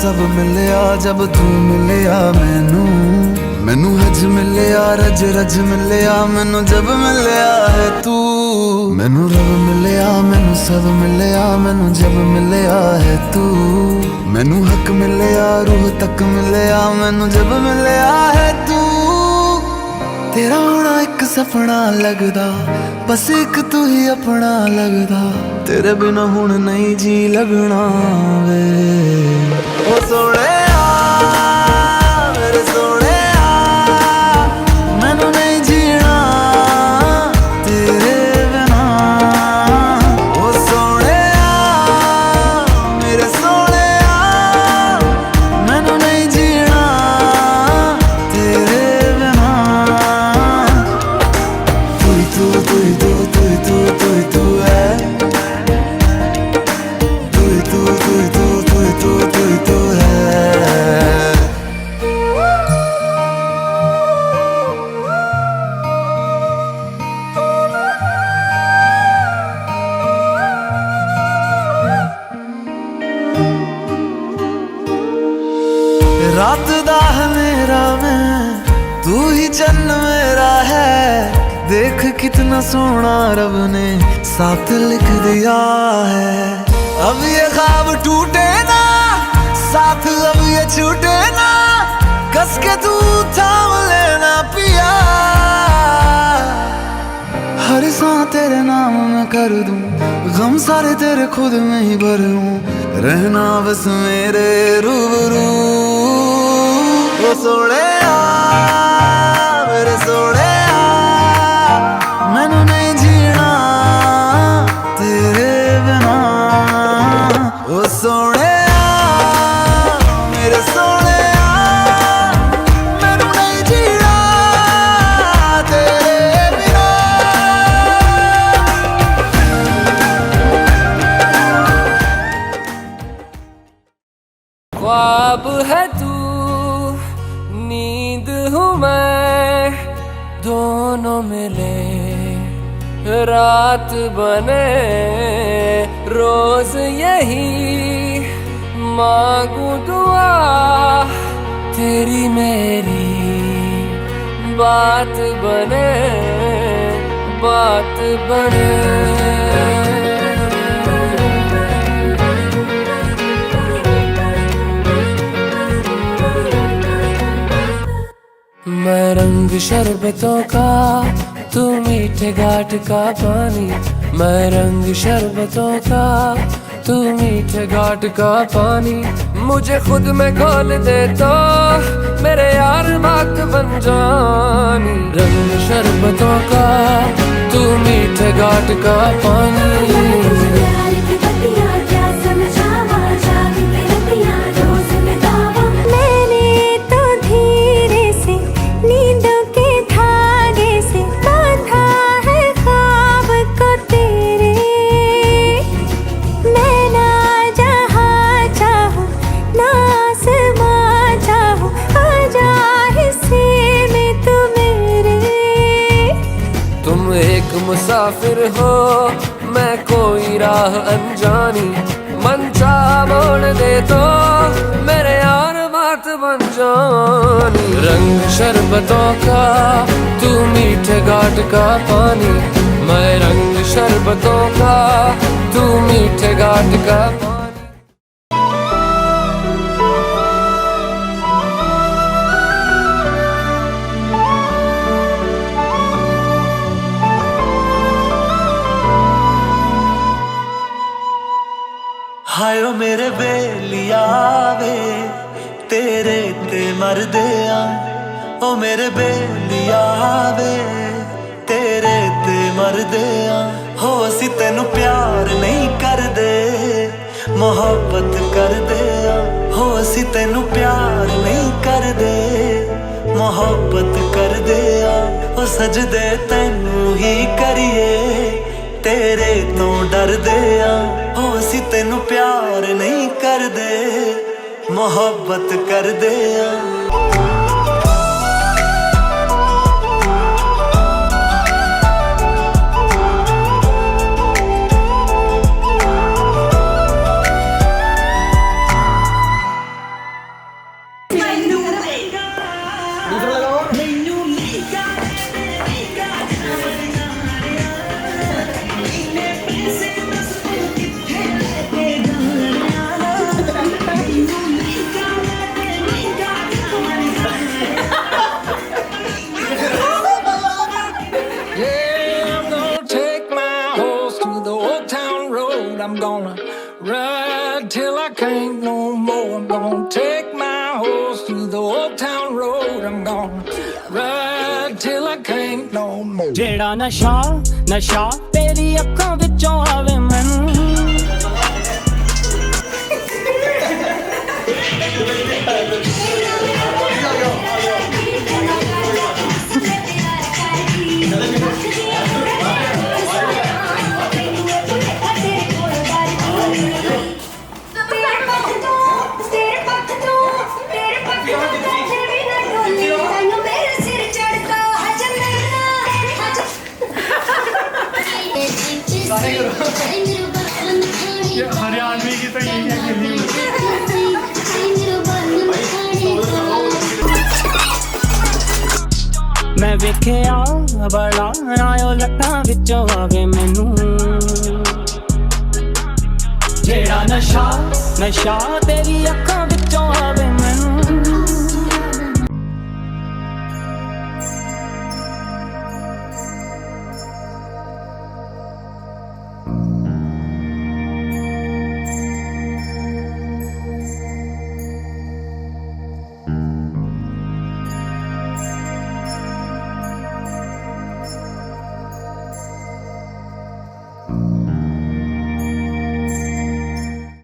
सब मिलिया जब तू मिलिया मैनू हज मिलिया रज रज मिलिया मैनू जब मिलिया है तू। मैनू रब मिलिया मैनू सब मिलिया मैनू जब मिलिया है तू। मैनू हक मिलिया रूह तक मिलिया मैनू जब मिलिया है तू। तेरा होना एक सपना लगदा बस एक तू ही अपना लगदा। तेरे बिना हुण नहीं जी लगना वे ओ सोने मेरे सोने मैनू नहीं जीना तेरे बिना। ओ सोने मेरे सोने मैनू नहीं जीना तेरे बिना। तू तू तू तू तू तू तू है तू है। रात दा मेरा मैं तू ही चन्न मेरा है। देख कितना सोना रब ने साथ लिख दिया है। अब ये ख्वाब टूटे ना साथ अब ये छूटे ना। कस के तू थाम लेना पिया। हर सांस तेरे नाम मैं कर दूं गम सारे तेरे खुद में ही भरूं। रहना बस मेरे रूबरू ओ सोने मेरे सोने मैनू नहीं जीना तेरे बिना। ओ सोने मेरे सोने मैनू नहीं जीना तेरे बिना। ख्वाब है तू नींद हूँ मैं दोनों मिले रात बने। रोज यही मांगू दुआ तेरी मेरी बात बने बात बने। मैं रंग शरबतों का तू मीठे घाट का पानी। मैं रंग शरबतों का तू मीठे घाट का पानी। मुझे खुद में खोल दे तो मेरे यार बात बन जानी। रंग शरबतों का तू मीठे घाट का पानी। मुसाफिर हो मैं कोई राह अनजानी। मन चाह मोड़ दे तो मेरे यार बात बन जानी। रंग शरबतों का तू मीठे घाट का पानी। मैं रंग शरबतों का तू मीठे घाट का पानी। हायो मेरे बेलिया वे तेरे ते मर दिया। ओ मेरे बेलिया वे तेरे ते मर दिया। हो असी तेनू प्यार नहीं कर दे मोहब्बत कर दिया। हो असी तेनू प्यार नहीं कर दे मोहब्बत कर दिया। ओ सजदे तेनू ही करिए तेरे तो डर दिया। हो असी तेनू प्यार नहीं कर दे मोहब्बत कर दिया। I'm gonna ride till I can't no more. I'm gonna take my horse through the old town road. I'm gonna ride till I can't no more. ਜਿਹੜਾ ਨਸ਼ਾ ਨਸ਼ਾ ਤੇਰੀ ਅੱਖਾਂ ਵਿੱਚੋਂ ਆਵੇ ਮੈਨੂੰ हरियाणवी की तो यही है खेलनी ਮੈਂ ਵੇਖਿਆ ਬੜਾ ਆਇਓ ਲੱਟਾਂ ਵਿੱਚੋਂ ਆਵੇ ਮੈਨੂੰ ਜਿਹੜਾ ਨਸ਼ਾ ਨਸ਼ਾ ਤੇਰੀ ਅੱਖਾਂ ਵਿੱਚੋਂ ਆਵੇ